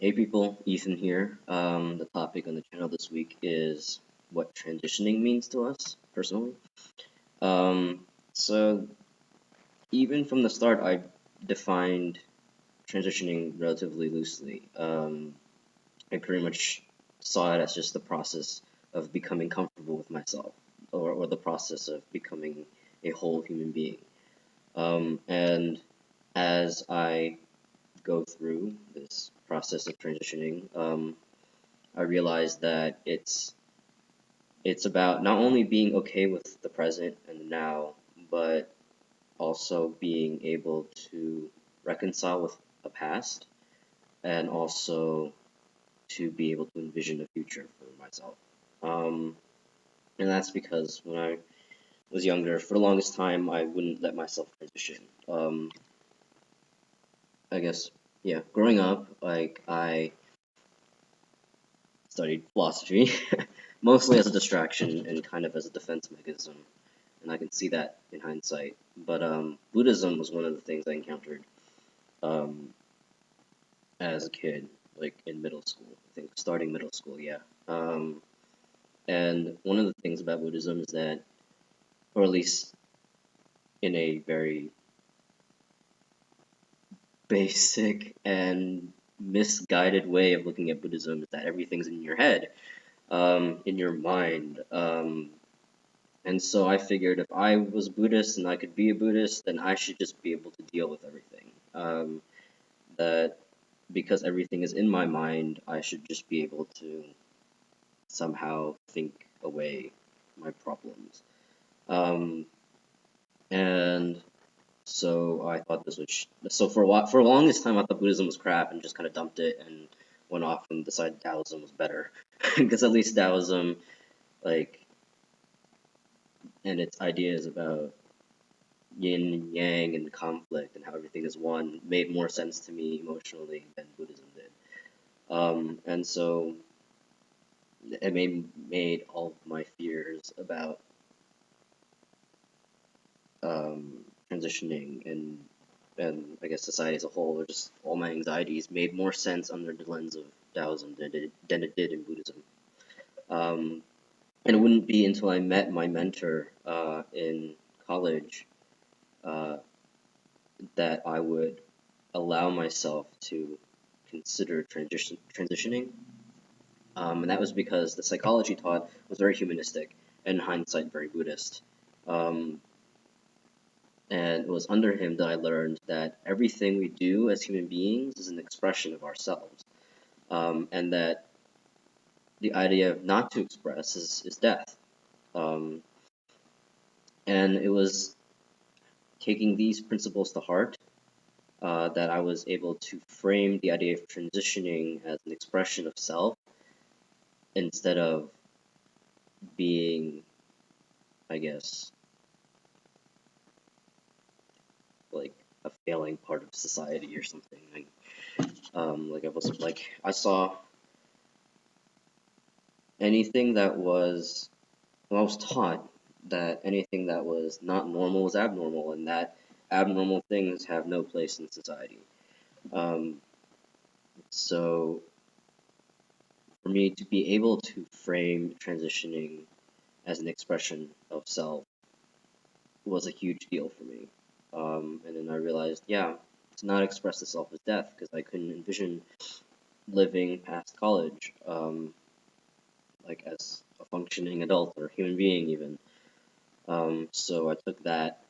Hey people, Ethan here. The topic on the channel this week is what transitioning means to us personally. Um, so even from the start, I defined transitioning relatively loosely. I pretty much saw it as just the process of becoming comfortable with myself, or the process of becoming a whole human being. And as I go through this process of transitioning, I realized that it's about not only being okay with the present and the now, but also being able to reconcile with a past and also to be able to envision a future for myself. Um, and that's because when I was younger, for the longest time, I wouldn't let myself transition. I guess, yeah, growing up, like I studied philosophy, mostly as a distraction and kind of as a defense mechanism, and I can see that in hindsight. But Buddhism was one of the things I encountered um, as a kid, like in middle school. I think starting middle school, yeah. And one of the things about Buddhism is that, or at least in a very basic and misguided way of looking at Buddhism, is that everything's in your head, in your mind. And so I figured if I was Buddhist and I could be a Buddhist, then I should just be able to deal with everything. That because everything is in my mind, I should just be able to somehow think away my problems. Um, and so I thought this was so for a while, for the longest time I thought Buddhism was crap and just kind of dumped it and went off and decided Taoism was better because at least Taoism, like, and its ideas about yin and yang and conflict and how everything is one made more sense to me emotionally than Buddhism did. And so it made all of my fears about transitioning and I guess society as a whole, or just all my anxieties, made more sense under the lens of Taoism than it did in Buddhism. Um, and it wouldn't be until I met my mentor in college uh, that I would allow myself to consider transitioning. And that was because the psychology taught was very humanistic and in hindsight very Buddhist. Um, and it was under him that I learned that everything we do as human beings is an expression of ourselves, and that the idea of not to express is death. Um, and it was taking these principles to heart that I was able to frame the idea of transitioning as an expression of self instead of being, I guess, like a failing part of society or something. Like I was like I saw anything that was well, I was taught that anything that was not normal was abnormal, and that abnormal things have no place in society. Um, so for me to be able to frame transitioning as an expression of self was a huge deal for me. And then I realized, yeah, to not express the self as death, because I couldn't envision living past college, like as a functioning adult or human being even. So I took that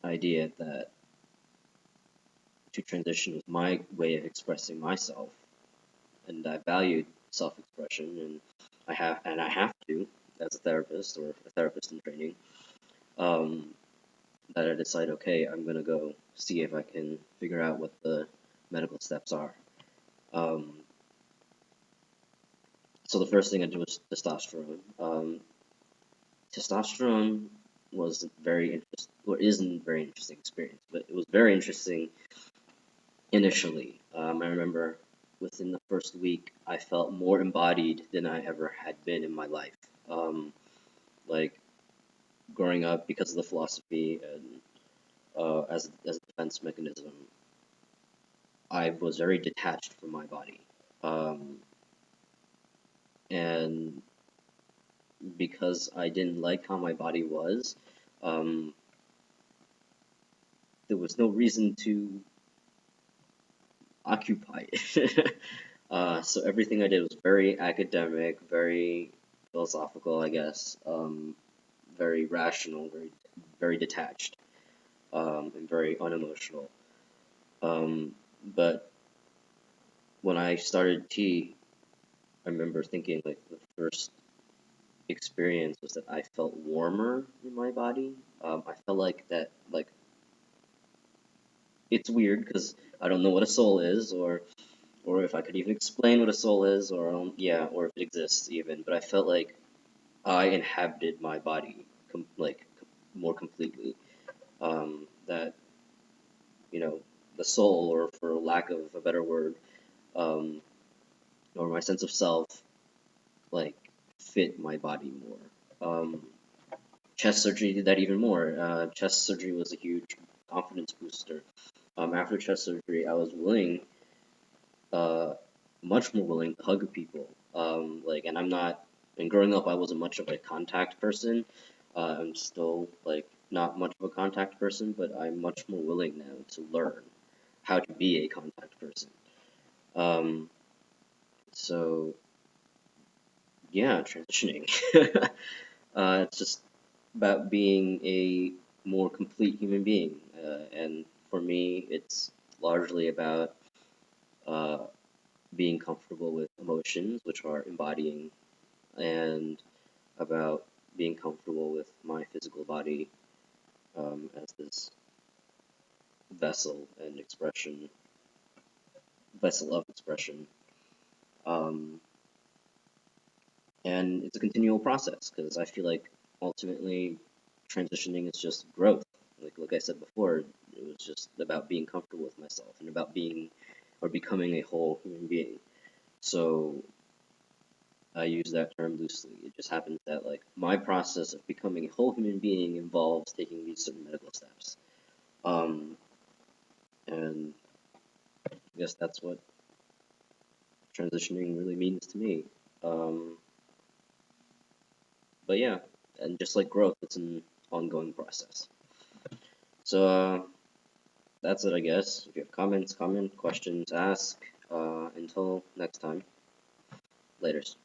idea that to transition was my way of expressing myself, and I valued self-expression, and I have to as a therapist or a therapist in training. Um, that I decide, okay, I'm gonna go see if I can figure out what the medical steps are. Um, so the first thing I did was testosterone. Testosterone was very interesting, or isn't a very interesting experience, but it was very interesting initially. I remember within the first week, I felt more embodied than I ever had been in my life. Um, like growing up, because of the philosophy and as a defense mechanism, I was very detached from my body. Um, and because I didn't like how my body was, um, there was no reason to occupy it. So everything I did was very academic, very philosophical, I guess, very rational, very detached, and very unemotional. But when I started tea, I remember thinking like the first experience was that I felt warmer in my body. I felt like that, like it's weird because I don't know what a soul is, or if I could even explain what a soul is, or yeah, or if it exists even. But I felt like I inhabited my body more completely. That the soul, or for lack of a better word, um, or my sense of self, like fit my body more. Chest surgery did that even more. Chest surgery was a huge confidence booster. After chest surgery, I was uh, much more willing to hug people. And I'm not, and growing up, I wasn't much of a contact person. I'm still like not much of a contact person, but I'm much more willing now to learn how to be a contact person. Um, so yeah, transitioning. It's just about being a more complete human being, and for me, it's largely about uh, being comfortable with emotions, which are embodying, and about being comfortable with my physical body as this vessel and expression, vessel of expression. Um, and it's a continual process because I feel like ultimately transitioning is just growth. Like I said before, it was just about being comfortable with myself and about being or becoming a whole human being. So I use that term loosely. It just happens that like my process of becoming a whole human being involves taking these certain medical steps. Um, and I guess that's what transitioning really means to me. Um, but yeah, and just like growth, it's an ongoing process. So that's it, I guess. If you have comments, questions, ask. Until next time, laters.